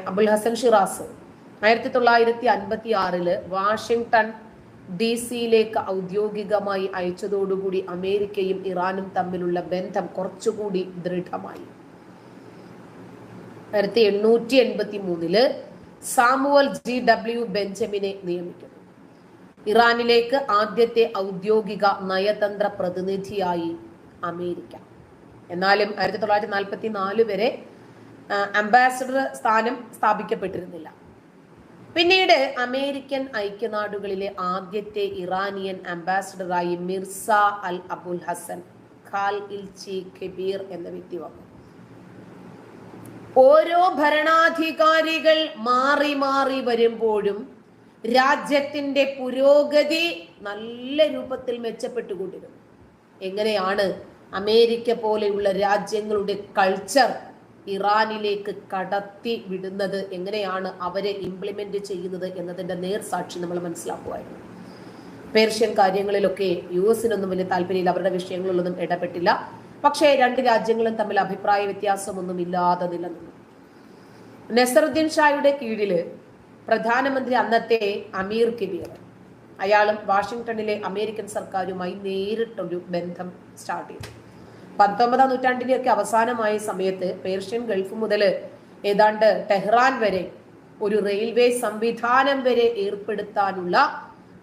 Abul Hasan Shiraz 1956 Washington DC-യിലേക്ക് ഔദ്യോഗികമായി അയച്ചതോടുകൂടി അമേരിക്കയും ഇറാനും തമ്മിലുള്ള ബന്ധം കുറച്ചുകൂടി ദൃഢമായി. 1883 സാമുവൽ GW ബെഞ്ചമിനെ നിയമിക്കുന്നു. ഇറാനിലേക്ക് ആദ്യത്തെ ഔദ്യോഗിക നയതന്ത്ര പ്രതിനിധിയായി അമേരിക്ക. എന്നാലും 1944 വരെ അംബാസഡർ സ്ഥാനം സ്ഥാപിക്കപ്പെട്ടിരുന്നില്ല. പിന്നീട് അമേരിക്കൻ ഐക്യനാടുകളിലെ ആദ്യത്തെ ഇറാനിയൻ അംബാസഡറായി മിർസ അൽ അബുൽ ഹസൻ ഖാൽ ഇൽച്ചി കബീർ എന്ന വ്യക്തി വന്നു. ഓരോ ഭരണാധികാരികൾ മാറി മാറി വരുമ്പോഴും രാജ്യത്തിന്റെ പുരോഗതി നല്ല രൂപത്തിൽ മെച്ചപ്പെട്ടുകൊണ്ടിരുന്നു. എങ്ങനെയാണ് അമേരിക്ക പോലെയുള്ള രാജ്യങ്ങളുടെ കൾച്ചർ ഇറാനിലേക്ക് കടത്തി വിടുന്നത്, എങ്ങനെയാണ് അവരെ ഇംപ്ലിമെന്റ് ചെയ്യുന്നത് എന്നതിന്റെ നേർസാക്ഷി നമ്മൾ മനസ്സിലാക്കുമായിരുന്നു. പേർഷ്യൻ കാര്യങ്ങളിലൊക്കെ US-നൊന്നും വലിയ താല്പര്യമില്ല, അവരുടെ വിഷയങ്ങളിലൊന്നും ഇടപെട്ടില്ല. പക്ഷേ രണ്ട് രാജ്യങ്ങളും തമ്മിൽ അഭിപ്രായ വ്യത്യാസമൊന്നും ഇല്ലാതെ നിലനിന്നു. നസറുദ്ദീൻ ഷായുടെ കീഴില് പ്രധാനമന്ത്രി അന്നത്തെ അമീർ കബീർ, അയാളും വാഷിംഗ്ടണിലെ അമേരിക്കൻ സർക്കാരുമായി നേരിട്ടൊരു ബന്ധം സ്റ്റാർട്ട് ചെയ്തു. 19ാം നൂറ്റാണ്ടിന്റെയൊക്കെ അവസാനമായ സമയത്ത് പേർഷ്യൻ ഗൾഫ് മുതൽ ഏതാണ്ട് ടെഹ്റാൻ വരെ ഒരു റെയിൽവേ സംവിധാനം വരെ ഏർപ്പെടുത്താനുള്ള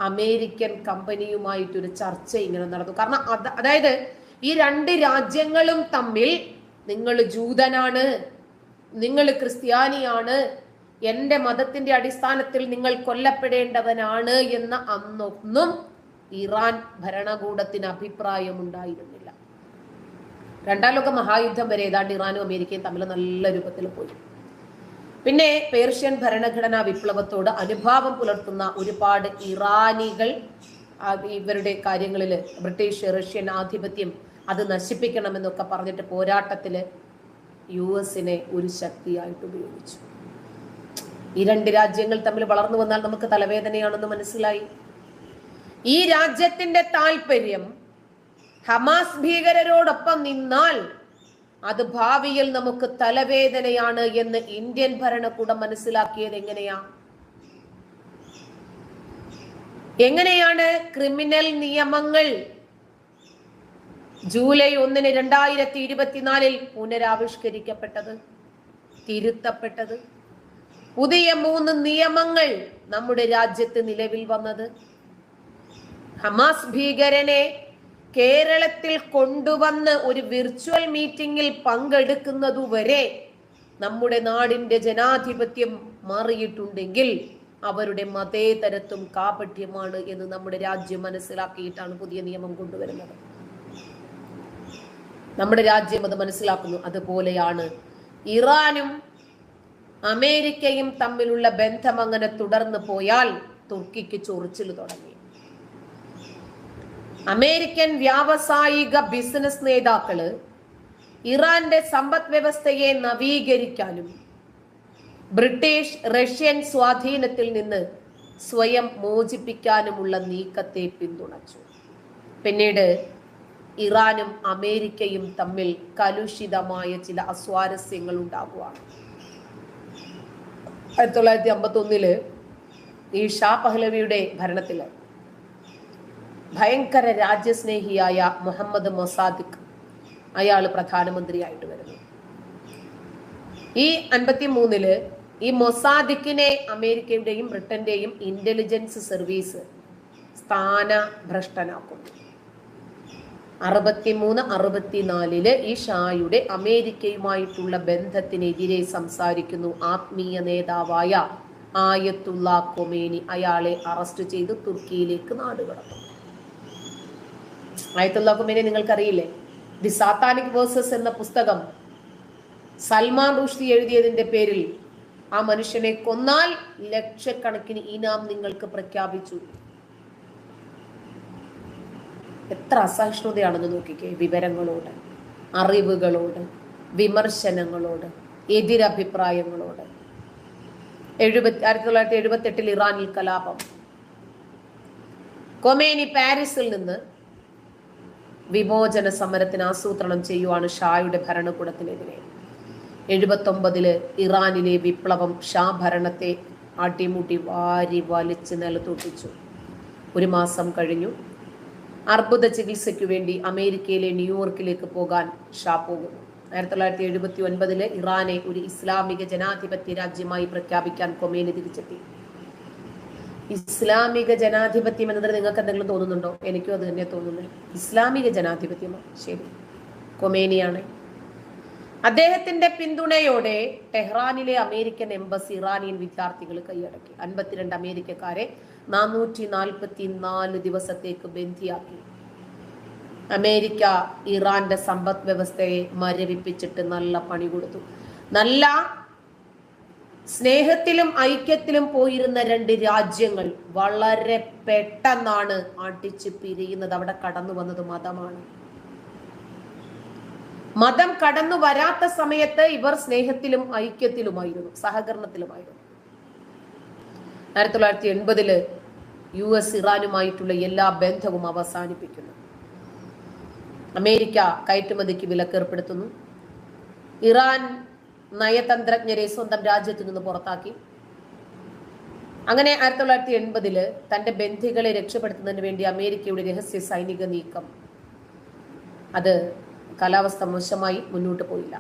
അമേരിക്കൻ കമ്പനിയുമായിട്ടൊരു ചർച്ച ഇങ്ങനെ നടന്നു. കാരണം അതായത് ഈ രണ്ട് രാജ്യങ്ങളും തമ്മിൽ നിങ്ങൾ ജൂതനാണ്, നിങ്ങൾ ക്രിസ്ത്യാനിയാണ്, എന്റെ മതത്തിന്റെ അടിസ്ഥാനത്തിൽ നിങ്ങൾ കൊല്ലപ്പെടേണ്ടവനാണ് എന്ന അന്നൊന്നും ഇറാൻ ഭരണകൂടത്തിന് അഭിപ്രായമുണ്ടായിരുന്നില്ല. രണ്ടാം ലോക മഹായുദ്ധം വരെ ഏതാണ്ട് ഇറാനും അമേരിക്കയും തമ്മിൽ നല്ല രൂപത്തിൽ പോയി. പിന്നെ പേർഷ്യൻ ഭരണഘടനാ വിപ്ലവത്തോട് അനുഭാവം പുലർത്തുന്ന ഒരുപാട് ഇറാനികൾ ഇവരുടെ കാര്യങ്ങളിൽ ബ്രിട്ടീഷ് റഷ്യൻ ആധിപത്യം അത് നശിപ്പിക്കണമെന്നൊക്കെ പറഞ്ഞിട്ട് പോരാട്ടത്തില് US-നെ ഒരു ശക്തിയായിട്ട് ഉപയോഗിച്ചു. ഈ രണ്ട് രാജ്യങ്ങൾ തമ്മിൽ വളർന്നു വന്നാൽ നമുക്ക് തലവേദനയാണെന്ന് മനസ്സിലായി. ഈ രാജ്യത്തിന്റെ താല്പര്യം ഹമാസ് ഭീകരരോടൊപ്പം നിന്നാൽ അത് ഭാവിയിൽ നമുക്ക് തലവേദനയാണ് എന്ന് ഇന്ത്യൻ ഭരണകൂടം മനസ്സിലാക്കിയത് എങ്ങനെയാണ് ക്രിമിനൽ നിയമങ്ങൾ ജൂലൈ 1, 2024 പുനരാവിഷ്കരിക്കപ്പെട്ടത്, തിരുത്തപ്പെട്ടത്? പുതിയ 3 നിയമങ്ങൾ നമ്മുടെ രാജ്യത്ത് നിലവിൽ വന്നത്. ഹമാസ് ഭീകരനെ കേരളത്തിൽ കൊണ്ടുവന്ന് ഒരു വിർച്വൽ മീറ്റിംഗിൽ പങ്കെടുക്കുന്നതുവരെ നമ്മുടെ നാടിന്റെ ജനാധിപത്യം മാറിയിട്ടുണ്ടെങ്കിൽ അവരുടെ മതേതരത്വം കാപട്യമാണ് എന്ന് നമ്മുടെ രാജ്യം മനസ്സിലാക്കിയിട്ടാണ് പുതിയ നിയമം കൊണ്ടുവരുന്നത്. നമ്മുടെ രാജ്യം അത് മനസ്സിലാക്കുന്നു. അതുപോലെയാണ് ഇറാനും അമേരിക്കയും തമ്മിലുള്ള ബന്ധം അങ്ങനെ തുടർന്ന് പോയാൽ തുർക്കിക്ക് ചൊറിച്ചിൽ തുടങ്ങി. അമേരിക്കൻ വ്യാവസായിക ബിസിനസ് നേതാക്കള് ഇറാന്റെ സമ്പദ് വ്യവസ്ഥയെ നവീകരിക്കാനും ബ്രിട്ടീഷ് റഷ്യൻ സ്വാധീനത്തിൽ നിന്ന് സ്വയം മോചിപ്പിക്കാനുമുള്ള നീക്കത്തെ പിന്തുണച്ചു. പിന്നീട് ഇറാനും അമേരിക്കയും തമ്മിൽ കലുഷിതമായ ചില അസ്വാരസ്യങ്ങൾ ഉണ്ടാകുകയാണ്. 1951 ഈ ഷാ പഹ്ലവിയുടെ ഭരണത്തില് ഭയങ്കര രാജ്യസ്നേഹിയായ മുഹമ്മദ് മൊസാദിഖ് അയാള് പ്രധാനമന്ത്രിയായിട്ട് വരുന്നു. ഈ 1953 ഈ മൊസാദിഖിനെ അമേരിക്കയുടെയും ബ്രിട്ടന്റെയും ഇന്റലിജൻസ് സർവീസ് സ്ഥാനഭ്രഷ്ടനാക്കുന്നു. 63-64 ഈ ഷായുടെ അമേരിക്കയുമായിട്ടുള്ള ബന്ധത്തിനെതിരെ സംസാരിക്കുന്നു ആത്മീയ നേതാവായ ആയത്തുള്ള ഖൊമേനി. അയാളെ അറസ്റ്റ് ചെയ്ത് തുർക്കിയിലേക്ക് നാടുകടത്തും. ആയത്തുള്ള ഖൊമേനി നിങ്ങൾക്കറിയില്ലേ? ദി സാത്താനിക് വേഴ്സസ് എന്ന പുസ്തകം സൽമാൻ റുഷ്ദി എഴുതിയതിന്റെ പേരിൽ ആ മനുഷ്യനെ കൊന്നാൽ ലക്ഷക്കണക്കിന് ഇനാം നിങ്ങൾക്ക് പ്രഖ്യാപിച്ചു. എത്ര അസഹിഷ്ണുതയാണെന്ന് നോക്കിക്കേ. വിവരങ്ങളോട്, അറിവുകളോട്, വിമർശനങ്ങളോട്, എതിരഭിപ്രായങ്ങളോട്. 1978 ഇറാനിൽ കലാപം. ഖൊമേനി പാരീസിൽ നിന്ന് വിമോചന സമരത്തിന് ആസൂത്രണം ചെയ്യുവാണ് ഷായുടെ ഭരണകൂടത്തിനെതിരെ. 79 ഇറാനിലെ വിപ്ലവം ഷാ ഭരണത്തെ അടിമുടി വാരി വലിച്ച് നിലത്തൊട്ടിച്ചു. 1 മാസം കഴിഞ്ഞു. അർബുദ ചികിത്സയ്ക്ക് വേണ്ടി അമേരിക്കയിലെ ന്യൂയോർക്കിലേക്ക് പോകാൻ ഷാ പോകുന്നു. 1979 ഇറാനെ ഒരു ഇസ്ലാമിക ജനാധിപത്യ രാജ്യമായി പ്രഖ്യാപിക്കാൻ കൊമേനി തിരിച്ചെത്തി. ഇസ്ലാമിക ജനാധിപത്യം എന്നത് നിങ്ങൾക്ക് എന്തെങ്കിലും തോന്നുന്നുണ്ടോ? എനിക്കും അത് തന്നെ തോന്നുന്നത്. ഇസ്ലാമിക ജനാധിപത്യമാണ്. ശരി, കൊമേനിയാണ്. അദ്ദേഹത്തിന്റെ പിന്തുണയോടെ ടെഹ്റാനിലെ അമേരിക്കൻ എംബസി ഇറാനിയൻ വിദ്യാർത്ഥികൾ കൈയടക്കി. 52 അമേരിക്കക്കാരെ 444 ദിവസത്തേക്ക് ബന്ദിയാക്കി. അമേരിക്ക ഇറാന്റെ സമ്പദ് വ്യവസ്ഥയെ മരവിപ്പിച്ചിട്ട് നല്ല പണി കൊടുത്തു. നല്ല സ്നേഹത്തിലും ഐക്യത്തിലും പോയിരുന്ന 2 രാജ്യങ്ങൾ വളരെ പെട്ടെന്നാണ് അടിച്ചു പിരിയുന്നത്. അവിടെ കടന്നു വന്നത് മതമാണ്. മതം കടന്നു വരാത്ത സമയത്ത് ഇവർ സ്നേഹത്തിലും ഐക്യത്തിലുമായിരുന്നു, സഹകരണത്തിലുമായിരുന്നു. 1980 US ഇറാനുമായിട്ടുള്ള എല്ലാ ബന്ധവും അവസാനിപ്പിക്കുന്നു. അമേരിക്ക കയറ്റുമതിക്ക് വിലക്കേർപ്പെടുത്തുന്നു. ഇറാൻ നയതന്ത്രജ്ഞരെ സ്വന്തം രാജ്യത്തു നിന്ന് പുറത്താക്കി. അങ്ങനെ 1980 തന്റെ ബന്ധികളെ രക്ഷപ്പെടുത്തുന്നതിന് വേണ്ടി അമേരിക്കയുടെ രഹസ്യ സൈനിക നീക്കം അത് കാലാവസ്ഥ മോശമായി മുന്നോട്ട് പോയില്ല.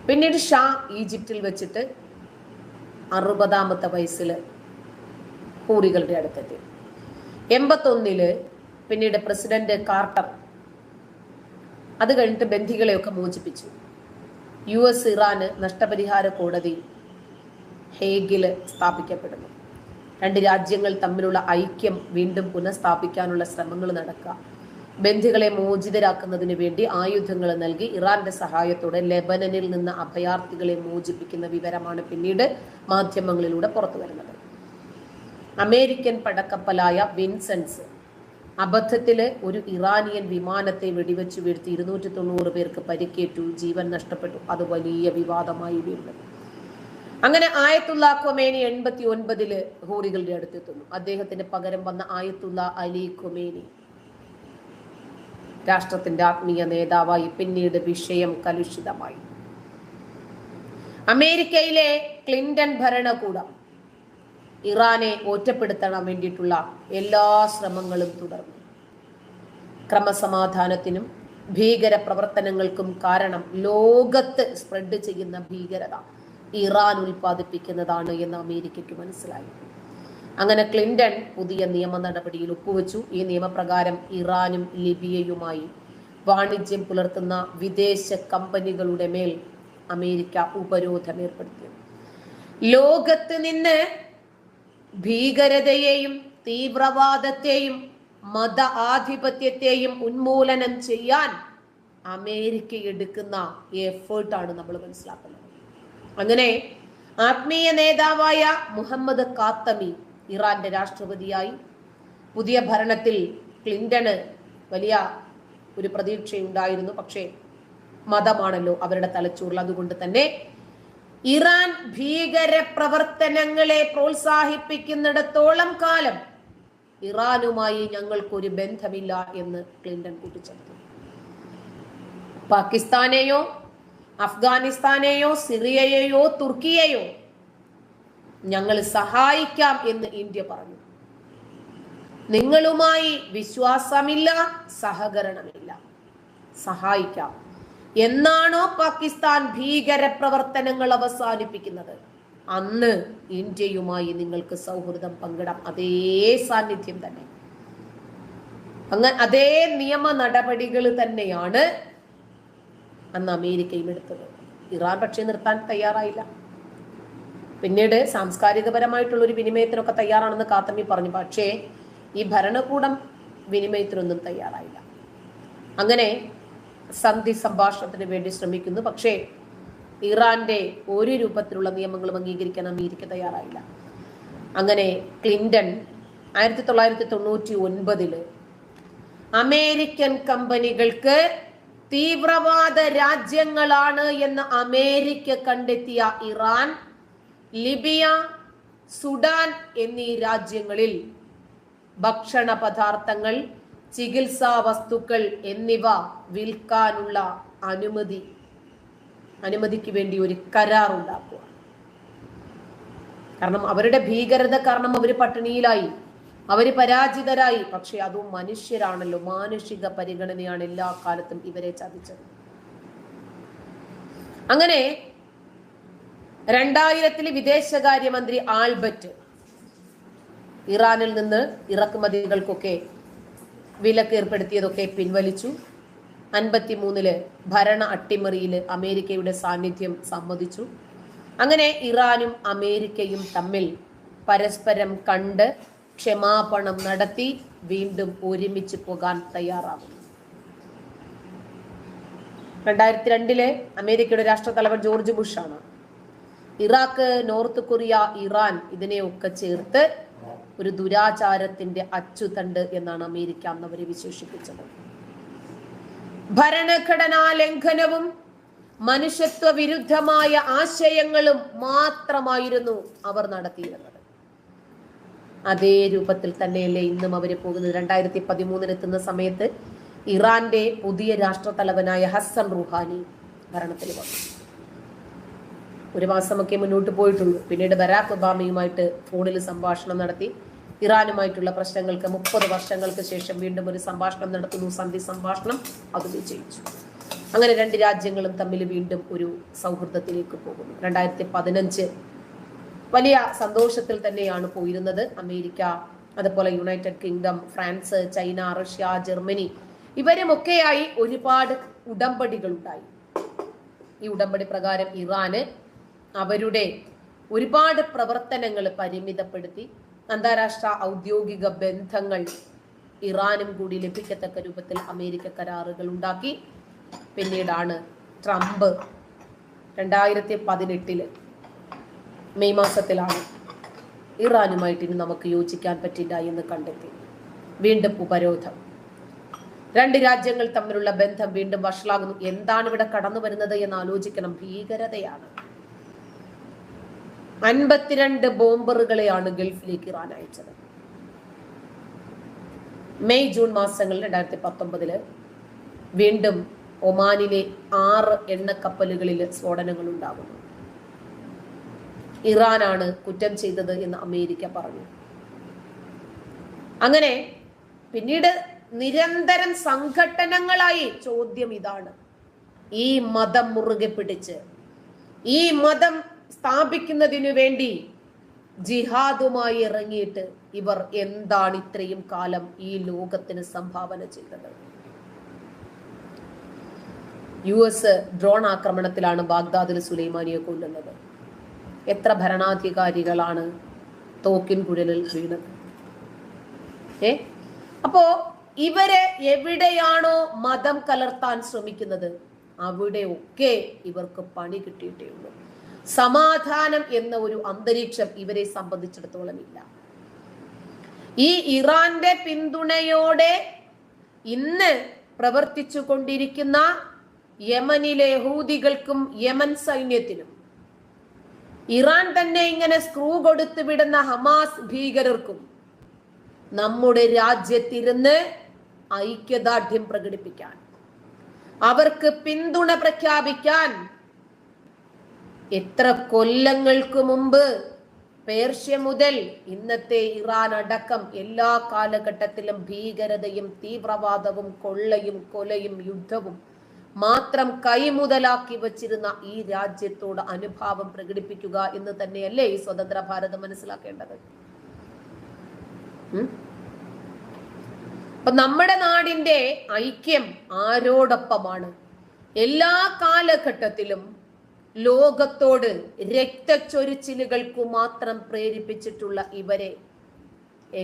പിന്നീട് ഷാ ഈജിപ്തിൽ വെച്ചിട്ട് 60ാമത്തെ വയസ്സിൽ ഹൂറികളുടെ അടുത്തെത്തി. 81 പിന്നീട് പ്രസിഡന്റ് കാർട്ടർ അത് കഴിഞ്ഞിട്ട് ബന്ധികളെയൊക്കെ മോചിപ്പിച്ചു. US ഇറാന് നഷ്ടപരിഹാര കോടതി ഹേഗില് സ്ഥാപിക്കപ്പെടുന്നു. 2 രാജ്യങ്ങൾ തമ്മിലുള്ള ഐക്യം വീണ്ടും പുനഃസ്ഥാപിക്കാനുള്ള ശ്രമങ്ങൾ നടക്കുക. ബന്ധികളെ മോചിതരാക്കുന്നതിന് വേണ്ടി ആയുധങ്ങൾ നൽകി ഇറാന്റെ സഹായത്തോടെ ലെബനനിൽ നിന്ന് അഭയാർത്ഥികളെ മോചിപ്പിക്കുന്ന വിവരമാണ് പിന്നീട് മാധ്യമങ്ങളിലൂടെ പുറത്തു വരുന്നത്. അമേരിക്കൻ പടക്കപ്പലായ വിൻസെൻസ് അബദ്ധത്തില് ഒരു ഇറാനിയൻ വിമാനത്തെ വെടിവെച്ച് വീഴ്ത്തി 290 പേർക്ക് പരിക്കേറ്റു, ജീവൻ നഷ്ടപ്പെട്ടു. അത് വലിയ വിവാദമായി വീഴുന്നത്. അങ്ങനെ ആയത്തുള്ള ഖൊമേനി 89 ഹൂറികളുടെ അടുത്തെത്തുന്നു. അദ്ദേഹത്തിന് പകരം വന്ന ആയത്തുള്ള അലി ഖൊമേനി രാഷ്ട്രത്തിന്റെ ആത്മീയ നേതാവായി. പിന്നീട് വിഷയം കലുഷിതമായി. അമേരിക്കയിലെ ക്ലിന്റൺ ഭരണകൂടം ഇറാനെ ഒറ്റപ്പെടുത്താൻ വേണ്ടിയിട്ടുള്ള എല്ലാ ശ്രമങ്ങളും തുടർന്നു. ക്രമസമാധാനത്തിനും ഭീകര പ്രവർത്തനങ്ങൾക്കും കാരണം ലോകത്ത് സ്പ്രെഡ് ചെയ്യുന്ന ഭീകരത ഇറാൻ ഉൽപ്പാദിപ്പിക്കുന്നതാണ് എന്ന് അമേരിക്കയ്ക്ക് മനസ്സിലായി. അങ്ങനെ ക്ലിന്റൺ പുതിയ നിയമ നടപടിയിൽ ഒപ്പുവെച്ചു. ഈ നിയമപ്രകാരം ഇറാനും ലിബിയയുമായി വാണിജ്യം പുലർത്തുന്ന വിദേശ കമ്പനികളുടെ മേൽ അമേരിക്ക ഉപരോധം ഏർപ്പെടുത്തി. ലോകത്ത് നിന്ന് ഭീകരതയെയും തീവ്രവാദത്തെയും മത ആധിപത്യത്തെയും ഉന്മൂലനം ചെയ്യാൻ അമേരിക്ക എടുക്കുന്ന എഫേർട്ടാണ് നമ്മൾ മനസ്സിലാക്കുന്നത്. അങ്ങനെ ആത്മീയ നേതാവായ മുഹമ്മദ് ഖാത്തമി ഇറാന്റെ രാഷ്ട്രപതിയായി. പുതിയ ഭരണത്തിൽ ക്ലിന്റണ് വലിയ ഒരു പ്രതീക്ഷയുണ്ടായിരുന്നു. പക്ഷേ മതമാണല്ലോ അവരുടെ തലച്ചോറിൽ. അതുകൊണ്ട് തന്നെ ഇറാൻ ഭീകര പ്രവർത്തനങ്ങളെ പ്രോത്സാഹിപ്പിക്കുന്നിടത്തോളം കാലം ഇറാനുമായി ഞങ്ങൾക്കൊരു ബന്ധമില്ല എന്ന് ക്ലിന്റൺ കൂട്ടിച്ചേർത്തു. പാകിസ്ഥാനെയോ അഫ്ഗാനിസ്ഥാനെയോ സിറിയയെയോ തുർക്കിയെയോ ഞങ്ങൾ സഹായിക്കാം എന്ന് ഇന്ത്യ പറഞ്ഞു. നിങ്ങളുമായി വിശ്വാസമില്ല, സഹകരണമില്ല, സഹായിക്കാം. എന്നാണോ പാകിസ്ഥാൻ ഭീകര പ്രവർത്തനങ്ങൾ അവസാനിപ്പിക്കുന്നത് അന്ന് ഇന്ത്യയുമായി നിങ്ങൾക്ക് സൗഹൃദം പങ്കിടാം. അതേ സാന്നിധ്യം തന്നെ, അങ്ങനെ അതേ നിയമ നടപടികൾ തന്നെയാണ് അന്ന് അമേരിക്കയും എടുത്തത്. ഇറാൻ പക്ഷേ നിർത്താൻ തയ്യാറായില്ല. പിന്നീട് സാംസ്കാരികപരമായിട്ടുള്ള ഒരു വിനിമയത്തിനൊക്കെ തയ്യാറാണെന്ന് ഖാത്തമി പറഞ്ഞു. പക്ഷേ ഈ ഭരണകൂടം വിനിമയത്തിനൊന്നും തയ്യാറായില്ല. അങ്ങനെ സന്ധി സംഭാഷണത്തിന് വേണ്ടി ശ്രമിക്കുന്നു. പക്ഷേ ഇറാന്റെ ഒരു രൂപത്തിലുള്ള നിയമങ്ങളും അംഗീകരിക്കാൻ അമേരിക്ക തയ്യാറായില്ല. അങ്ങനെ ക്ലിന്റൺ 1999 അമേരിക്കൻ കമ്പനികൾക്ക് തീവ്രവാദ രാജ്യങ്ങളാണ് എന്ന് അമേരിക്ക കണ്ടെത്തിയ ഇറാൻ, ലിബിയ, സുഡാൻ എന്നീ രാജ്യങ്ങളിൽ ഭക്ഷണ പദാർത്ഥങ്ങൾ, ചികിത്സാ വസ്തുക്കൾ എന്നിവ വിൽക്കാനുള്ള അനുമതി അനുമതിക്ക് വേണ്ടി ഒരു കരാർ ഉണ്ടാക്കുക. കാരണം അവരുടെ ഭീകരത കാരണം അവർ പട്ടിണിയിലായി, അവര് പരാജിതരായി. പക്ഷെ അതും മനുഷ്യരാണല്ലോ, മാനുഷിക പരിഗണനയാണ് എല്ലാ കാലത്തും ഇവരെ ചതിച്ചത്. അങ്ങനെ 2000 വിദേശകാര്യമന്ത്രി ആൽബർട്ട് ഇറാനിൽ നിന്ന് ഇറക്കുമതികൾക്കൊക്കെ വിലക്ക് ഏർപ്പെടുത്തിയതൊക്കെ പിൻവലിച്ചു. 53 ഭരണ അട്ടിമറിയിൽ അമേരിക്കയുടെ സാന്നിധ്യം സമ്മതിച്ചു. അങ്ങനെ ഇറാനും അമേരിക്കയും തമ്മിൽ പരസ്പരം കണ്ട് ക്ഷമാപണം നടത്തി വീണ്ടും ഒരുമിച്ച് പോകാൻ തയ്യാറാകുന്നു. 2002 അമേരിക്കയുടെ രാഷ്ട്രതലവൻ ജോർജ് ബുഷ് ആണ് ഇറാഖ്, നോർത്ത് കൊറിയ, ഇറാൻ ഇതിനെയൊക്കെ ചേർത്ത് ഒരു ദുരാചാരത്തിന്റെ അച്ചുതണ്ട് എന്നാണ് അമേരിക്ക അന്ന് അവരെ വിശേഷിപ്പിച്ചത്. ഭരണഘടനാ ലംഘനവും മനുഷ്യത്വ വിരുദ്ധമായ ആശയങ്ങളും മാത്രമായിരുന്നു അവർ നടത്തിയിരുന്നത്. അതേ രൂപത്തിൽ തന്നെയല്ലേ ഇന്നും അവര് പോകുന്നത്. 2013 എത്തുന്ന സമയത്ത് ഇറാന്റെ പുതിയ രാഷ്ട്രതലവനായ ഹസൻ റുഹാനി ഭരണത്തിൽ വന്നു. ഒരു മാസമൊക്കെ മുന്നോട്ട് പോയിട്ടുള്ളൂ. പിന്നീട് ബരാക് ഒബാമയുമായിട്ട് ഫോണിൽ സംഭാഷണം നടത്തി. ഇറാനുമായിട്ടുള്ള പ്രശ്നങ്ങൾക്ക് 30 വർഷങ്ങൾക്ക് ശേഷം വീണ്ടും ഒരു സംഭാഷണം നടത്തുന്നു, സന്ധി സംഭാഷണം. അത് വിജയിച്ചു. അങ്ങനെ 2 രാജ്യങ്ങളും തമ്മിൽ വീണ്ടും ഒരു സൗഹൃദത്തിലേക്ക് പോകുന്നു. 2015 വലിയ സന്തോഷത്തിൽ തന്നെയാണ് പോയിരുന്നത്. അമേരിക്ക, അതുപോലെ United Kingdom, France, China, Russia, Germany ഇവരുമൊക്കെയായി ഒരുപാട് ഉടമ്പടികൾ ഉണ്ടായി. ഈ ഉടമ്പടി പ്രകാരം ഇറാന് അവരുടെ ഒരുപാട് പ്രവർത്തനങ്ങൾ പരിമിതപ്പെടുത്തി അന്താരാഷ്ട്ര ഔദ്യോഗിക ബന്ധങ്ങൾ ഇറാനും കൂടി ലഭിക്കത്തക്ക രൂപത്തിൽ അമേരിക്ക കരാറുകൾ ഉണ്ടാക്കി. പിന്നീടാണ് ട്രംപ് 2018 മെയ് മാസത്തിലാണ് ഇറാനുമായിട്ട് ഇനി നമുക്ക് യോജിക്കാൻ പറ്റില്ല എന്ന് കണ്ടെത്തി. വീണ്ടും ഉപരോധം. 2 രാജ്യങ്ങൾ തമ്മിലുള്ള ബന്ധം വീണ്ടും വഷളാകുന്നു. എന്താണ് ഇവിടെ കടന്നു വരുന്നത് എന്ന് ആലോചിക്കണം. ഭീകരതയാണ്. 52 ബോംബറുകളെയാണ് ഗൾഫിലേക്ക് ഇറാൻ അയച്ചത്. മെയ് ജൂൺ മാസങ്ങളിൽ 2019 വീണ്ടും ഒമാനിലെ 6 എണ്ണക്കപ്പലുകളിൽ സ്ഫോടനങ്ങൾ ഉണ്ടാകുന്നു. ഇറാനാണ് കുറ്റം ചെയ്തത് എന്ന് അമേരിക്ക പറഞ്ഞു. അങ്ങനെ പിന്നീട് നിരന്തരം സംഘട്ടനങ്ങളായി. ചോദ്യം ഇതാണ്, ഈ മതം മുറുകെ പിടിച്ച് ഈ മതം സ്ഥാപിക്കുന്നതിനു വേണ്ടി ജിഹാദുമായി ഇറങ്ങിയിട്ട് ഇവർ എന്താണ് ഇത്രയും കാലം ഈ ലോകത്തിന് സംഭാവന ചെയ്തത്? US ഡ്രോൺ ആക്രമണത്തിലാണ് ബാഗ്ദാദിൽ സുലൈമാനിയെ കൊല്ലുന്നത്. എത്ര ഭരണാധികാരികളാണ് തോക്കിൻ കുഴലിൽ വീണത്? അപ്പോ ഇവരെ എവിടെയാണോ മതം കലർത്താൻ ശ്രമിക്കുന്നത് അവിടെയൊക്കെ ഇവർക്ക് പണി കിട്ടിയിട്ടേ ഉള്ളൂ. സമാധാനം എന്ന ഒരു അന്തരീക്ഷം ഇവരെ സംബന്ധിച്ചിടത്തോളം ഇല്ല. ഈ ഇറാന്റെ പിന്തുണയോടെ ഇന്ന് പ്രവർത്തിച്ചു കൊണ്ടിരിക്കുന്ന യമനിലെ ഹൂതികൾക്കും യമൻ സൈന്യത്തിനും ഇറാൻ തന്നെ ഇങ്ങനെ സ്ക്രൂ കൊടുത്തു വിടുന്ന ഹമാസ് ഭീകരർക്കും നമ്മുടെ രാജ്യത്തിരുന്ന് ഐക്യദാർഢ്യം പ്രകടിപ്പിക്കാൻ, അവർക്ക് പിന്തുണ പ്രഖ്യാപിക്കാൻ എത്ര കൊല്ലങ്ങൾക്ക് മുമ്പ് പേർഷ്യ മുതൽ ഇന്നത്തെ ഇറാൻ അടക്കം എല്ലാ കാലഘട്ടത്തിലും ഭീകരതയും തീവ്രവാദവും കൊള്ളയും കൊലയും യുദ്ധവും മാത്രം കൈമുതലാക്കി വച്ചിരുന്ന ഈ രാജ്യത്തോട് അനുഭാവം പ്രകടിപ്പിക്കുക എന്ന് തന്നെയല്ലേ ഈ സ്വതന്ത്ര ഭാരതം മനസ്സിലാക്കേണ്ടത്? അപ്പൊ നമ്മുടെ നാടിന്റെ ഐക്യം ആരോടൊപ്പമാണ്? എല്ലാ കാലഘട്ടത്തിലും ലോകത്തോട് രക്തച്ചൊരിച്ചിലുകൾക്കു മാത്രം പ്രേരിപ്പിച്ചിട്ടുള്ള ഇവരെ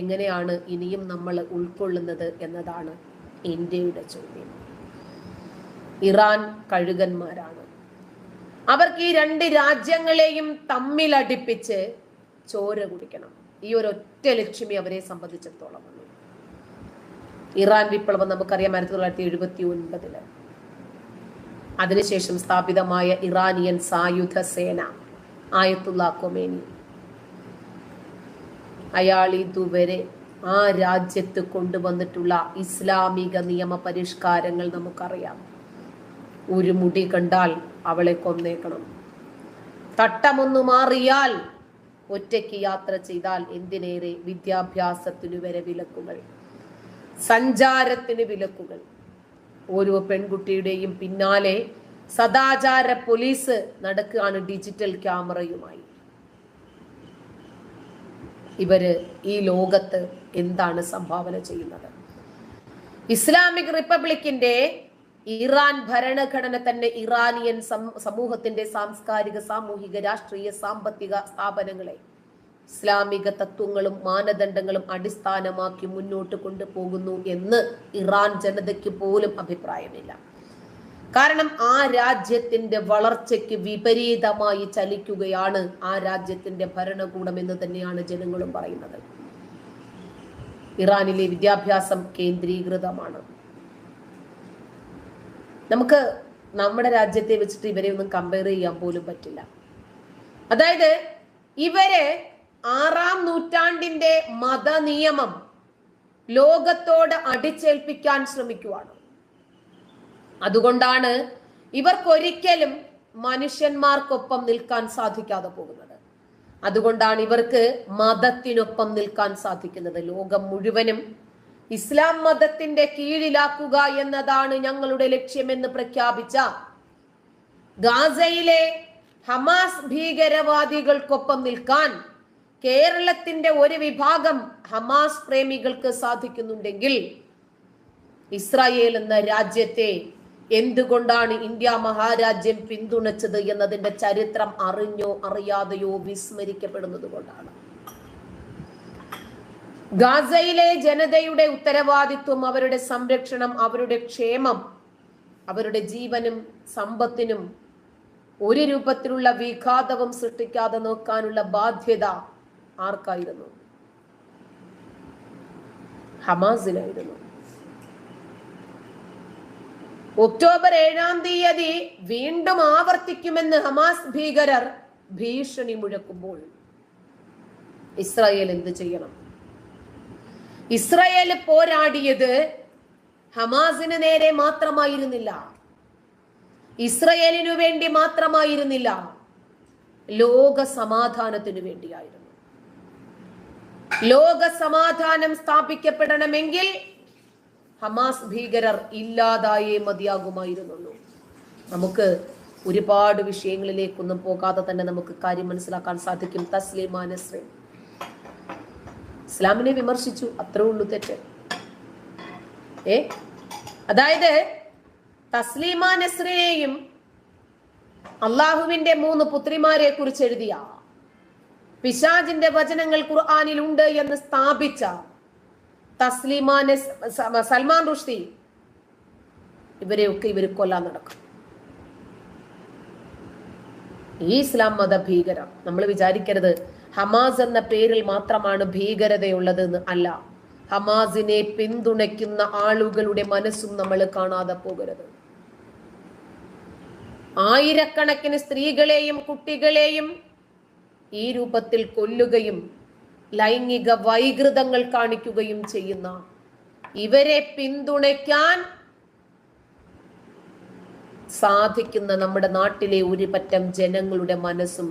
എങ്ങനെയാണ് ഇനിയും നമ്മൾ ഉൾക്കൊള്ളുന്നത് എന്നതാണ് ഇന്ത്യയുടെ ചോദ്യം. ഇറാൻ കഴുകന്മാരാണ്. അവർക്ക് ഈ 2 രാജ്യങ്ങളെയും തമ്മിലടിപ്പിച്ച് ചോര കുടിക്കണം. ഈ ഒരൊറ്റ ലക്ഷ്യമേ അവരെ സംബന്ധിച്ചിടത്തോളം ഉള്ളൂ. ഇറാൻ വിപ്ലവം നമുക്കറിയാം 1979. അതിനുശേഷം സ്ഥാപിതമായ ഇറാനിയൻ സായുധ സേന, ആയത്തുള്ള ഖൊമേനി, അയാൾ ഇതുവരെ ആ രാജ്യത്ത് കൊണ്ടുവന്നിട്ടുള്ള ഇസ്ലാമിക നിയമ പരിഷ്കാരങ്ങൾ നമുക്കറിയാം. ഒരു മുടി കണ്ടാൽ അവളെ കൊന്നേക്കണം. തട്ടമൊന്നു മാറിയാൽ, ഒറ്റയ്ക്ക് യാത്ര ചെയ്താൽ, എന്തിനേറെ വിദ്യാഭ്യാസത്തിനു വരെ വിലക്കുകൾ, സഞ്ചാരത്തിന് വിലക്കുകൾ. ഓരോ പെൺകുട്ടിയുടെയും പിന്നാലെ സദാചാര പോലീസ് നടക്കുകയാണ് ഡിജിറ്റൽ ക്യാമറയുമായി. ഇവര് ഈ ലോകത്ത് എന്താണ് സംഭാവന ചെയ്യുന്നത്? ഇസ്ലാമിക് റിപ്പബ്ലിക്കിന്റെ ഇറാൻ ഭരണഘടന തന്നെ ഇറാനിയൻ സമൂഹത്തിന്റെ സാംസ്കാരിക, സാമൂഹിക, രാഷ്ട്രീയ, സാമ്പത്തിക സ്ഥാപനങ്ങളെ ഇസ്ലാമിക തത്വങ്ങളും മാനദണ്ഡങ്ങളും അടിസ്ഥാനമാക്കി മുന്നോട്ട് കൊണ്ടുപോകുന്നു എന്ന് ഇറാൻ ജനതയ്ക്ക് പോലും അഭിപ്രായമില്ല. കാരണം ആ രാജ്യത്തിന്റെ വളർച്ചയ്ക്ക് വിപരീതമായി ചലിക്കുകയാണ് ആ രാജ്യത്തിന്റെ ഭരണകൂടം എന്ന് തന്നെയാണ് ജനങ്ങളും പറയുന്നത്. ഇറാനിലെ വിദ്യാഭ്യാസം കേന്ദ്രീകൃതമാണ്. നമുക്ക് നമ്മുടെ രാജ്യത്തെ വെച്ചിട്ട് ഇവരെ ഒന്നും കമ്പയർ ചെയ്യാൻ പോലും പറ്റില്ല. അതായത് ഇവര് 6-ാം നൂറ്റാണ്ടിന്റെ മതനിയമം ലോകത്തോട് അടിച്ചേൽപ്പിക്കാൻ ശ്രമിക്കുവാണ്. അതുകൊണ്ടാണ് ഇവർക്കൊരിക്കലും മനുഷ്യന്മാർക്കൊപ്പം നിൽക്കാൻ സാധിക്കാതെ പോകുന്നത്. അതുകൊണ്ടാണ് ഇവർക്ക് മതത്തിനൊപ്പം നിൽക്കാൻ സാധിക്കുന്നത്. ലോകം മുഴുവനും ഇസ്ലാം മതത്തിന്റെ കീഴിലാക്കുക എന്നതാണ് ഞങ്ങളുടെ ലക്ഷ്യമെന്ന് പ്രഖ്യാപിച്ച ഗാസയിലെ ഹമാസ് ഭീകരവാദികൾക്കൊപ്പം നിൽക്കാൻ കേരളത്തിന്റെ ഒരു വിഭാഗം ഹമാസ് പ്രേമികൾക്ക് സാധിക്കുന്നുണ്ടെങ്കിൽ, ഇസ്രായേൽ എന്ന രാജ്യത്തെ എന്തുകൊണ്ടാണ് ഇന്ത്യ മഹാരാജ്യം പിന്തുണച്ചത് എന്നതിന്റെ ചരിത്രം അറിഞ്ഞോ അറിയാതെയോ വിസ്മരിക്കപ്പെടുന്നത് കൊണ്ടാണ്. ഗാസയിലെ ജനതയുടെ ഉത്തരവാദിത്വം, അവരുടെ സംരക്ഷണം, അവരുടെ ക്ഷേമം, അവരുടെ ജീവനും സമ്പത്തിനും ഒരു രൂപത്തിലുള്ള വിഘാതവും സൃഷ്ടിക്കാതെ നോക്കാനുള്ള ബാധ്യത ആർക്കായിരുന്നു? ഹമാസിനായിരുന്നു. ഒക്ടോബർ 7-ാം തീയതി വീണ്ടും ആവർത്തിക്കുമെന്ന് ഹമാസ് ഭീകരർ ഭീഷണി മുഴക്കുമ്പോൾ ഇസ്രായേൽ എന്ത് ചെയ്യണം? ഇസ്രായേൽ പോരാടിയത് ഹമാസിന് നേരെ മാത്രമായിരുന്നില്ല, ഇസ്രായേലിനു വേണ്ടി മാത്രമായിരുന്നില്ല, ലോക സമാധാനത്തിനു വേണ്ടിയായിരുന്നു. ലോക സമാധാനം സ്ഥാപിക്കപ്പെടണമെങ്കിൽ ഹമാസ് ഭീകരർ ഇല്ലാതായേ മതിയാകുമായിരുന്നുള്ളൂ. നമുക്ക് ഒരുപാട് വിഷയങ്ങളിലേക്കൊന്നും പോകാതെ തന്നെ നമുക്ക് കാര്യം മനസ്സിലാക്കാൻ സാധിക്കും. തസ്ലീമ നസ്രീൻ ഇസ്ലാമിനെ വിമർശിച്ചു, അത്രേ ഉള്ളൂ തെറ്റ്. അതായത് തസ്ലീമ നസ്രീനെയും അള്ളാഹുവിന്റെ 3 പുത്രിമാരെ കുറിച്ച് എഴുതിയ, പിശാചിന്റെ വചനങ്ങൾ ഖുർആനിൽ ഉണ്ട് എന്ന് സ്ഥാപിച്ച സൽമാൻ റുഷ്ദി, ഇവരെയൊക്കെ ഇവർ കൊല്ലാൻ നടക്കും. ഈ ഇസ്ലാം മത ഭീകരം, നമ്മൾ വിചാരിക്കരുത് ഹമാസ് എന്ന പേരിൽ മാത്രമാണ് ഭീകരതയുള്ളത് എന്ന്. അല്ല, ഹമാസിനെ പിന്തുണയ്ക്കുന്ന ആളുകളുടെ മനസ്സും നമ്മൾ കാണാതെ പോകരുത്. ആയിരക്കണക്കിന് സ്ത്രീകളെയും കുട്ടികളെയും ഈ രൂപത്തിൽ കൊല്ലുകയും ലൈംഗിക വൈകൃതങ്ങൾ കാണിക്കുകയും ചെയ്യുന്ന ഇവരെ പിന്തുണയ്ക്കാൻ സാധിക്കുന്ന നമ്മുടെ നാട്ടിലെ ഒരു പറ്റം ജനങ്ങളുടെ മനസ്സും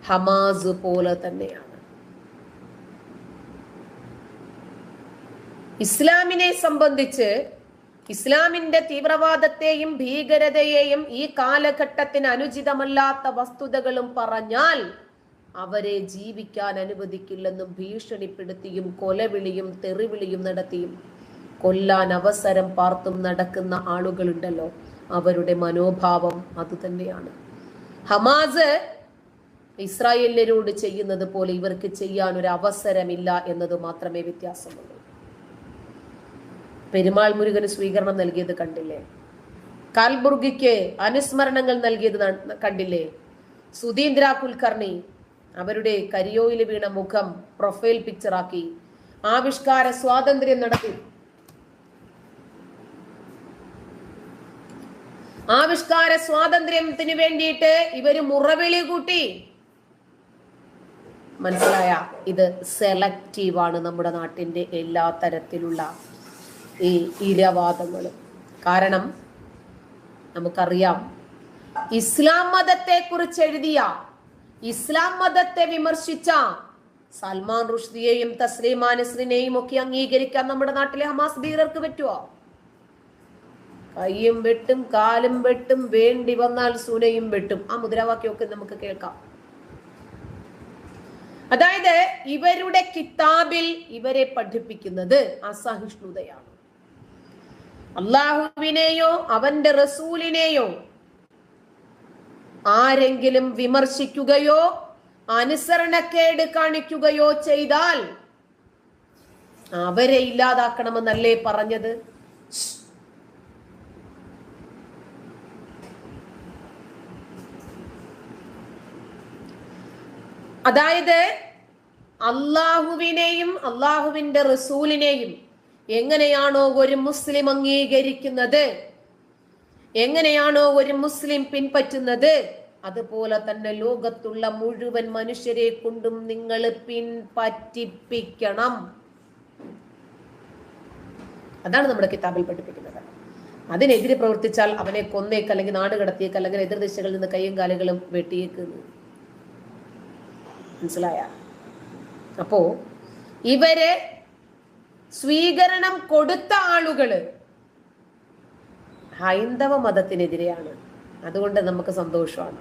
ഹമാസ് പോലെ തന്നെയാണ്. ഇസ്ലാമിനെ സംബന്ധിച്ച് ഇസ്ലാമിന്റെ തീവ്രവാദത്തെയും ഭീകരതയെയും ഈ കാലഘട്ടത്തിന് അനുചിതമല്ലാത്ത വസ്തുതകളും പറഞ്ഞാൽ അവരെ ജീവിക്കാൻ അനുവദിക്കില്ലെന്നും ഭീഷണിപ്പെടുത്തിയും കൊലവിളിയും തെറിവിളിയും നടത്തിയും കൊല്ലാൻ അവസരം പാർത്തും നടക്കുന്ന ആളുകളുണ്ടല്ലോ, അവരുടെ മനോഭാവം അതുതന്നെയാണ്. ഹമാസ് ഇസ്രായേലിനോട് ചെയ്യുന്നത് പോലെ ഇവർക്ക് ചെയ്യാൻ ഒരു അവസരമില്ല എന്നത് മാത്രമേ വ്യത്യാസമുള്ളൂ. പെരുമാൾ മുരുകന് സ്വീകരണം നൽകിയത് കണ്ടില്ലേ? കാൽബുർഗിക്ക് അനുസ്മരണങ്ങൾ നൽകിയത് കണ്ടില്ലേ? സുധീന്ദ്ര കുൽക്കർണി അവരുടെ കരിയോയിൽ വീണ മുഖം പ്രൊഫൈൽ പിക്ചറാക്കി ആവിഷ്കാര സ്വാതന്ത്ര്യം നടത്തി. ആവിഷ്കാര സ്വാതന്ത്ര്യത്തിന് വേണ്ടിയിട്ട് ഇവര് മുറവിളി കൂട്ടി. മനസ്സിലായ? ഇത് സെലക്റ്റീവാണ് നമ്മുടെ നാട്ടിന്റെ എല്ലാ തരത്തിലുള്ള ഈ ഇരവാദങ്ങളും. കാരണം നമുക്കറിയാം, ഇസ്ലാം മതത്തെ കുറിച്ച് എഴുതിയ, ഇസ്ലാം മതത്തെ വിമർശിച്ച സൽമാൻ റുഷ്ദിയെയും തസ്ലീമ നസ്രിനെയും ഒക്കെ അംഗീകരിക്കാൻ നമ്മുടെ നാട്ടിലെ ഹമാസ് ഭീകരർക്ക് പറ്റുമോ? കൈയും വെട്ടും കാലും വെട്ടും, വേണ്ടി വന്നാൽ സൂനയും വെട്ടും. ആ മുദ്രാവാക്യമൊക്കെ നമുക്ക് കേൾക്കാം. അതായത് ഇവരുടെ കിതാബിൽ ഇവരെ പഠിപ്പിക്കുന്നത് അസഹിഷ്ണുതയാണ്. അള്ളാഹുവിനെയോ അവന്റെ റസൂലിനെയോ ആരെങ്കിലും വിമർശിക്കുകയോ അനുസരണക്കേട് കാണിക്കുകയോ ചെയ്താൽ അവരെ ഇല്ലാതാക്കണമെന്നല്ലേ പറഞ്ഞത്? അതായത് അള്ളാഹുവിനെയും അള്ളാഹുവിന്റെ റസൂലിനെയും എങ്ങനെയാണോ ഒരു മുസ്ലിം അംഗീകരിക്കുന്നത്, എങ്ങനെയാണോ ഒരു മുസ്ലിം പിൻപറ്റുന്നത്, അതുപോലെ തന്നെ ലോകത്തുള്ള മുഴുവൻ മനുഷ്യരെ കൊണ്ടും നിങ്ങൾ പിൻപറ്റിപ്പിക്കണം. അതാണ് നമ്മുടെ കിതാബിൽ പഠിപ്പിക്കുന്നത്. അതിനെതിരെ പ്രവർത്തിച്ചാൽ അവനെ കൊന്നേക്ക്, അല്ലെങ്കിൽ നാട് കടത്തിയേക്ക്, അല്ലെങ്കിൽ എതിർദിശകളിൽ നിന്ന് കൈയും കാലുകളും വെട്ടിയേക്കുന്നു. മനസ്സിലായ? അപ്പോ ഇവരെ സ്വീകരണം കൊടുത്ത ആളുകള് ഹൈന്ദവ മതത്തിനെതിരെയാണ്. അതുകൊണ്ട് നമുക്ക് സന്തോഷമാണ്.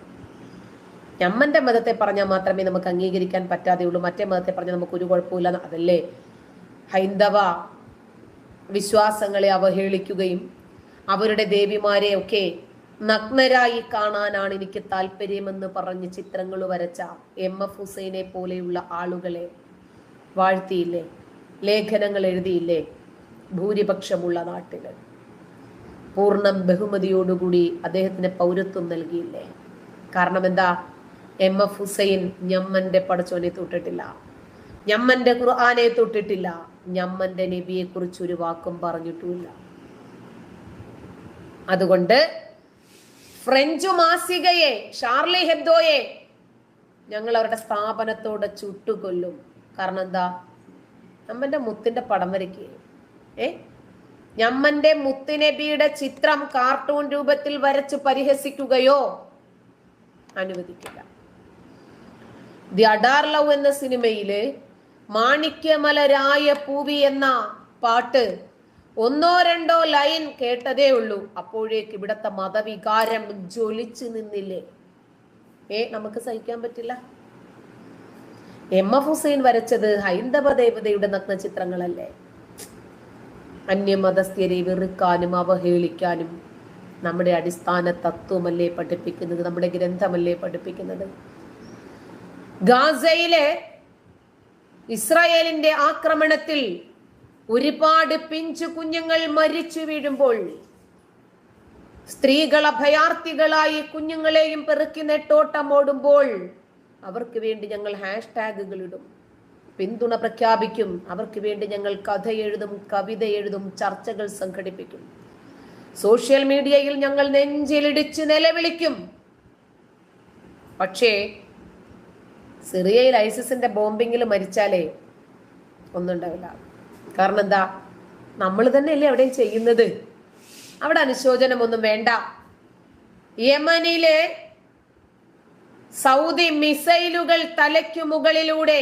ഞമ്മന്റെ മതത്തെ പറഞ്ഞാൽ മാത്രമേ നമുക്ക് അംഗീകരിക്കാൻ പറ്റാതെയുള്ളൂ, മറ്റേ മതത്തെ പറഞ്ഞാൽ നമുക്ക് ഒരു കുഴപ്പമില്ല. അതല്ലേ ഹൈന്ദവ വിശ്വാസങ്ങളെ അവഹേളിക്കുകയും അവരുടെ ദേവിമാരെ ഒക്കെ നഗ്നരായി കാണാനാണ് എനിക്ക് താല്പര്യമെന്ന് പറഞ്ഞ് ചിത്രങ്ങൾ വരച്ച MF ഹുസൈനെ പോലെയുള്ള ആളുകളെ വാഴ്ത്തിയില്ലേ, ലേഖനങ്ങൾ എഴുതിയില്ലേ ഭൂരിപക്ഷമുള്ള നാട്ടില്? പൂർണ്ണ ബഹുമതിയോടുകൂടി അദ്ദേഹത്തിന് പൗരത്വം നൽകിയില്ലേ? കാരണം എന്താ? MF ഹുസൈൻ ഞമ്മന്റെ പടച്ചോനെ തൊട്ടിട്ടില്ല, ഞമ്മന്റെ ഖുർആനെ തൊട്ടിട്ടില്ല, ഞമ്മന്റെ നബിയെ കുറിച്ച് ഒരു വാക്കും പറഞ്ഞിട്ടുമില്ല. അതുകൊണ്ട് ഫ്രഞ്ച് മാസികയെ, ഷാർലി ഹെബ്ദോയെ ഞങ്ങൾ അവരുടെ സ്ഥാപനത്തോടെ ചുട്ടുകൊല്ലും. കാരണം എന്താ? ഞമ്മന്റെ മുത്തിന്റെ പടം വരയ്ക്കുക, ഞമ്മന്റെ മുത്തുനബിയുടെ ചിത്രം കാർട്ടൂൺ രൂപത്തിൽ വരച്ച് പരിഹസിക്കുകയോ അനുവദിക്കില്ല. ദി അഡാർ ലവ് എന്ന സിനിമയില് മാണിക്യമലരായ പൂവി എന്ന പാട്ട് ഒന്നോ രണ്ടോ ലൈൻ കേട്ടതേ ഉള്ളൂ, അപ്പോഴേക്ക് ഇവിടത്തെ മതവികാരം ജ്വലിച്ചു നിന്നില്ലേ? നമുക്ക് സഹിക്കാൻ പറ്റില്ല. MF ഹുസൈൻ വരച്ചത് ഹൈന്ദവ ദേവതയുടെ നഗ്ന ചിത്രങ്ങളല്ലേ? അന്യമതസ്ഥരെ വെറുക്കാനും അവഹേളിക്കാനും നമ്മുടെ അടിസ്ഥാന തത്വമല്ലേ പഠിപ്പിക്കുന്നത്, നമ്മുടെ ഗ്രന്ഥമല്ലേ പഠിപ്പിക്കുന്നത്? ഗാസയിലെ ഇസ്രായേലിന്റെ ആക്രമണത്തിൽ ഒരുപാട് പിഞ്ചു കുഞ്ഞുങ്ങൾ മരിച്ചു വീഴുമ്പോൾ സ്ത്രീകൾ അഭയാർത്ഥികളായി കുഞ്ഞുങ്ങളെയും പെറുക്കി നെട്ടോട്ടമോടുമ്പോൾ അവർക്ക് വേണ്ടി ഞങ്ങൾ ഹാഷ്ടാഗുകൾ ഇടും, പിന്തുണ പ്രഖ്യാപിക്കും. അവർക്ക് വേണ്ടി ഞങ്ങൾ കഥ എഴുതും, കവിത എഴുതും, ചർച്ചകൾ സംഘടിപ്പിക്കും. സോഷ്യൽ മീഡിയയിൽ ഞങ്ങൾ നെഞ്ചിലിടിച്ച് നിലവിളിക്കും. പക്ഷേ സിറിയയിൽ ഐസിസിന്റെ ബോംബിങ്ങിൽ മരിച്ചാലേ ഒന്നും ഉണ്ടാവില്ല. കാരണം എന്താ? നമ്മൾ തന്നെയല്ലേ അവിടെയും ചെയ്യുന്നത്. അവിടെ അനുശോചനമൊന്നും വേണ്ട. യമനിലെ സൗദി മിസൈലുകൾ തലയ്ക്കു മുകളിലൂടെ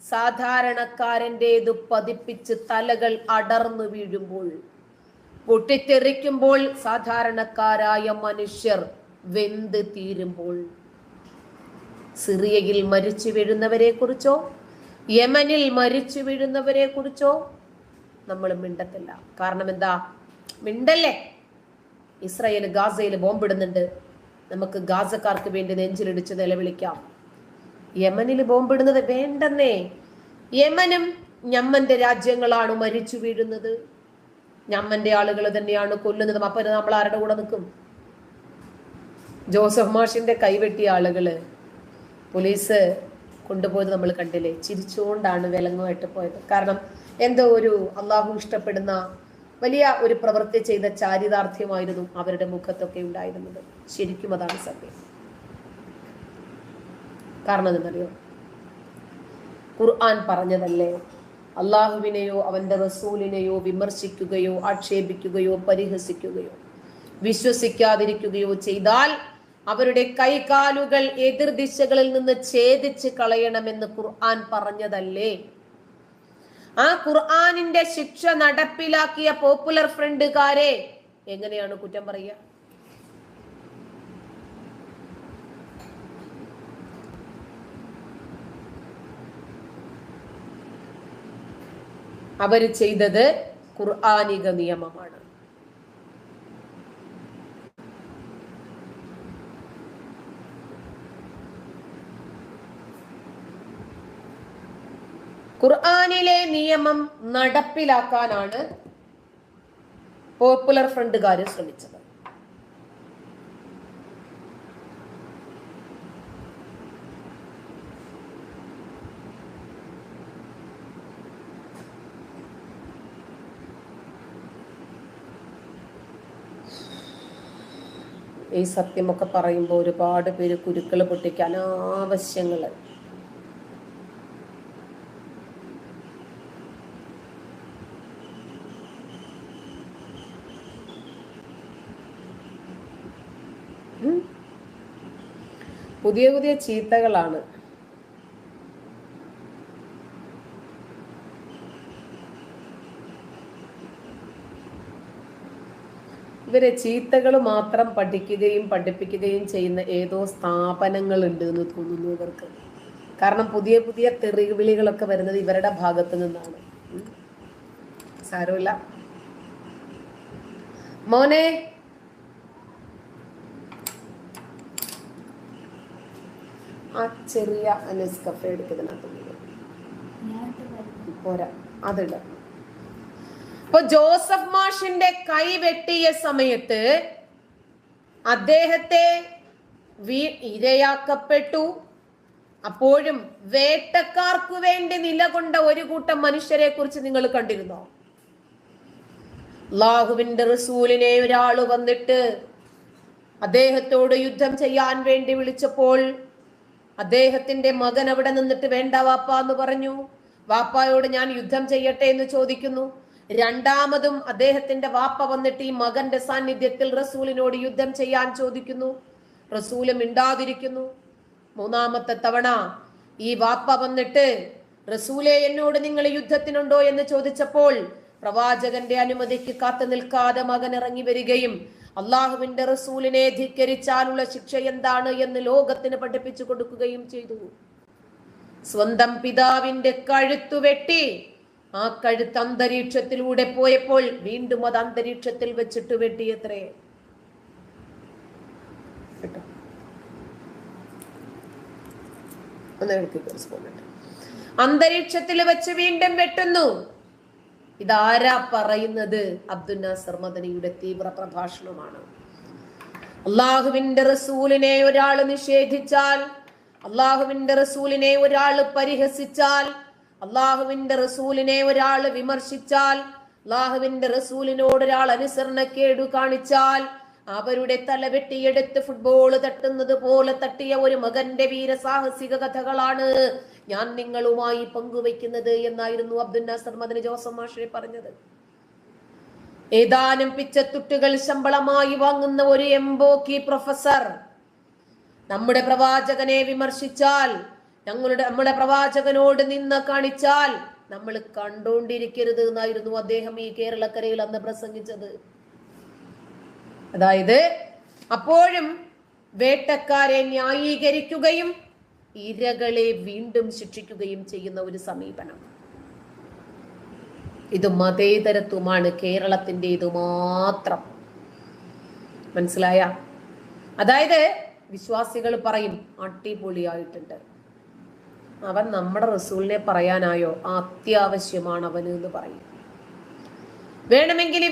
സാധാരണക്കാരൻ്റെതു പതിപ്പിച്ച് തലകൾ അടർന്നു വീഴുമ്പോൾ, പൊട്ടിത്തെറിക്കുമ്പോൾ, സാധാരണക്കാരായ മനുഷ്യർ വെന്ത് തീരുമ്പോൾ, സിറിയയിൽ മരിച്ചു വീഴുന്നവരെ കുറിച്ചോ യമനിൽ മരിച്ചു വീഴുന്നവരെ കുറിച്ചോ നമ്മൾ മിണ്ടത്തില്ല. കാരണം എന്താ? മിണ്ടല്ലേ? ഇസ്രായേൽ ഗാസയിൽ ബോംബിടുന്നുണ്ട്, നമുക്ക് ഗാസക്കാർക്ക് വേണ്ടി നെഞ്ചിലിടിച്ച് നിലവിളിക്കാം. യമനിൽ ബോംബിടുന്നത് വേണ്ടെന്നേ. യമനും ഞമ്മന്റെ രാജ്യങ്ങളാണ് മരിച്ചു വീഴുന്നത്, ഞമ്മന്റെ ആളുകൾ തന്നെയാണ് കൊല്ലുന്നത്. അപ്പൊ നമ്മൾ ആരുടെ കൂടെ നിൽക്കും? ജോസഫ് മാഷിന്റെ കൈവെട്ടിയ ആളുകള് പോലീസ് കൊണ്ടുപോയത് നമ്മൾ കണ്ടില്ലേ? ചിരിച്ചുകൊണ്ടാണ് വിലങ്ങുമായിട്ട് പോയത്. കാരണം എന്തോ ഒരു അള്ളാഹു ഇഷ്ടപ്പെടുന്ന വലിയ ഒരു പ്രവൃത്തി ചെയ്ത ചാരിതാർത്ഥ്യമായിരുന്നു അവരുടെ മുഖത്തൊക്കെ ഉണ്ടായിരുന്നത്. ശരിക്കും അതാണ് സത്യം. കാരണം എന്നറിയോ? ഖുർആൻ പറഞ്ഞതല്ലേ, അള്ളാഹുവിനെയോ അവന്റെ റസൂലിനെയോ വിമർശിക്കുകയോ ആക്ഷേപിക്കുകയോ പരിഹസിക്കുകയോ വിശ്വസിക്കാതിരിക്കുകയോ ചെയ്താൽ അവരുടെ കൈകാലുകൾ എതിർദിശകളിൽ നിന്ന് ഛേദിച്ച് കളയണമെന്ന് ഖുർആൻ പറഞ്ഞതല്ലേ? ആ ഖുർആനിന്റെ ശിക്ഷ നടപ്പിലാക്കിയ പോപ്പുലർ ഫ്രണ്ടുകാരെ എങ്ങനെയാണ് കുറ്റം പറയുക? അവര് ചെയ്തത് ഖുർആനിക നിയമമാണ്. ഖുർആനിലെ നിയമം നടപ്പിലാക്കാനാണ് പോപ്പുലർ ഫ്രണ്ടുകാർ ശ്രമിച്ചത്. ഈ സത്യമൊക്കെ പറയുമ്പോൾ ഒരുപാട് പേര് കുരുക്കൾ പൊട്ടിക്കാൻ ആവശ്യങ്ങള്. പുതിയ പുതിയ ചീത്തകളാണ്. ഇവരെ ചീത്തകൾ മാത്രം പഠിക്കുകയും പഠിപ്പിക്കുകയും ചെയ്യുന്ന ഏതോ സ്ഥാപനങ്ങളുണ്ട് എന്ന് തോന്നുന്നു ഇവർക്ക്. കാരണം പുതിയ പുതിയ തെറിവിളികളൊക്കെ വരുന്നത് ഇവരുടെ ഭാഗത്ത് നിന്നാണ്. സാരമില്ല മോനെ, ആ ചെറിയ നെസ്കഫെ എടുക്കുന്നതിനകത്ത് പോരാ, അതിട. ഇപ്പൊ ജോസഫ് മാഷിന്റെ കൈ വെട്ടിയ സമയത്ത് അദ്ദേഹത്തെ ഇരയാക്കപ്പെട്ടു. അപ്പോഴും വേട്ടക്കാർക്ക് വേണ്ടി നിലകൊണ്ട ഒരു കൂട്ടം മനുഷ്യരെ കുറിച്ച് നിങ്ങൾ കണ്ടിരുന്നോ? അല്ലാഹുവിന്റെ റസൂലിനെ ഒരാള് വന്നിട്ട് അദ്ദേഹത്തോട് യുദ്ധം ചെയ്യാൻ വേണ്ടി വിളിച്ചപ്പോൾ അദ്ദേഹത്തിന്റെ മകൻ അവിടെ നിന്നിട്ട് വേണ്ട വാപ്പ എന്ന് പറഞ്ഞു. വാപ്പായോട് ഞാൻ യുദ്ധം ചെയ്യട്ടെ എന്ന് ചോദിക്കുന്നു. രണ്ടാമതും അദ്ദേഹത്തിന്റെ വാപ്പ വന്നിട്ട് ഈ മകന്റെ സാന്നിധ്യത്തിൽ റസൂലിനോട് യുദ്ധം ചെയ്യാൻ ചോദിക്കുന്നു. റസൂല് മിണ്ടാതിരിക്കുന്നു. മൂന്നാമത്തെ തവണ ഈ വാപ്പ വന്നിട്ട് റസൂലെ എന്നോട് നിങ്ങൾ യുദ്ധത്തിനുണ്ടോ എന്ന് ചോദിച്ചപ്പോൾ പ്രവാചകന്റെ അനുമതിക്ക് കാത്തു നിൽക്കാതെ മകൻ ഇറങ്ങി വരികയും അള്ളാഹുവിന്റെ റസൂലിനെ ധിക്കരിച്ചാലുള്ള ശിക്ഷ എന്താണ് എന്ന് ലോകത്തിന് പഠിപ്പിച്ചു കൊടുക്കുകയും ചെയ്തു. സ്വന്തം പിതാവിന്റെ കഴുത്തു വെട്ടി ആ കഴുത്ത് അന്തരീക്ഷത്തിലൂടെ പോയപ്പോൾ വീണ്ടും അത് അന്തരീക്ഷത്തിൽ വെച്ചിട്ട് വെട്ടിയത്രേ. അന്തരീക്ഷത്തിൽ വെച്ച് വീണ്ടും വെട്ടുന്നു. ഇതാരാ പറയുന്നത്? അബ്ദുൽ നാസർ മദനിയുടെ തീവ്ര പ്രഭാഷണമാണ്. അള്ളാഹുവിന്റെ റസൂലിനെ ഒരാൾ നിഷേധിച്ചാൽ, അള്ളാഹുവിന്റെ റസൂലിനെ ഒരാൾ പരിഹസിച്ചാൽ, അള്ളാഹുവിന്റെ റസൂലിനെ ഒരാൾ വിമർശിച്ചാൽ, അള്ളാഹുവിന്റെ റസൂലിനോട് ഒരാൾ അനുസരണക്കേടു കാണിച്ചാൽ അവരുടെ തല വെട്ടിയെടുത്ത് ഫുട്ബോൾ തട്ടുന്നത് പോലെ തട്ടിയ ഒരു മകന്റെ വീരസാഹസിക കഥകളാണ് ഞാൻ നിങ്ങളുമായി പങ്കുവയ്ക്കുന്നത് എന്നായിരുന്നു അബ്ദുൽ നാസർ മദനി ജോസഫ് മാഷെ പറഞ്ഞത്. ഏതാനും പിച്ചത്തുട്ടുകൾ ശമ്പളമായി വാങ്ങുന്ന ഒരു എംബോക്കി പ്രൊഫസർ നമ്മുടെ പ്രവാചകനെ വിമർശിച്ചാൽ, നമ്മുടെ പ്രവാചകനോട് നിന്ന് കാണിച്ചാൽ നമ്മൾ കണ്ടോണ്ടിരിക്കരുത് എന്നായിരുന്നു അദ്ദേഹം ഈ കേരളക്കരയിൽ അന്ന് പ്രസംഗിച്ചത്. അതായത് അപ്പോഴും വേട്ടക്കാരെ ന്യായീകരിക്കുകയും ഇരകളെ വീണ്ടും ശിക്ഷിക്കുകയും ചെയ്യുന്ന ഒരു സമീപനം. ഇത് മതേതരത്വമാണ്, കേരളത്തിൻ്റെത് മാത്രം. മനസ്സിലായ? അതായത് വിശ്വാസികൾ പറയും അടിപൊളിയായിട്ടുണ്ട്, അവൻ നമ്മുടെ റസൂലിനെ പറയാനായോ, അത്യാവശ്യമാണ് അവന് എന്ന് പറയും. വേണമെങ്കിൽ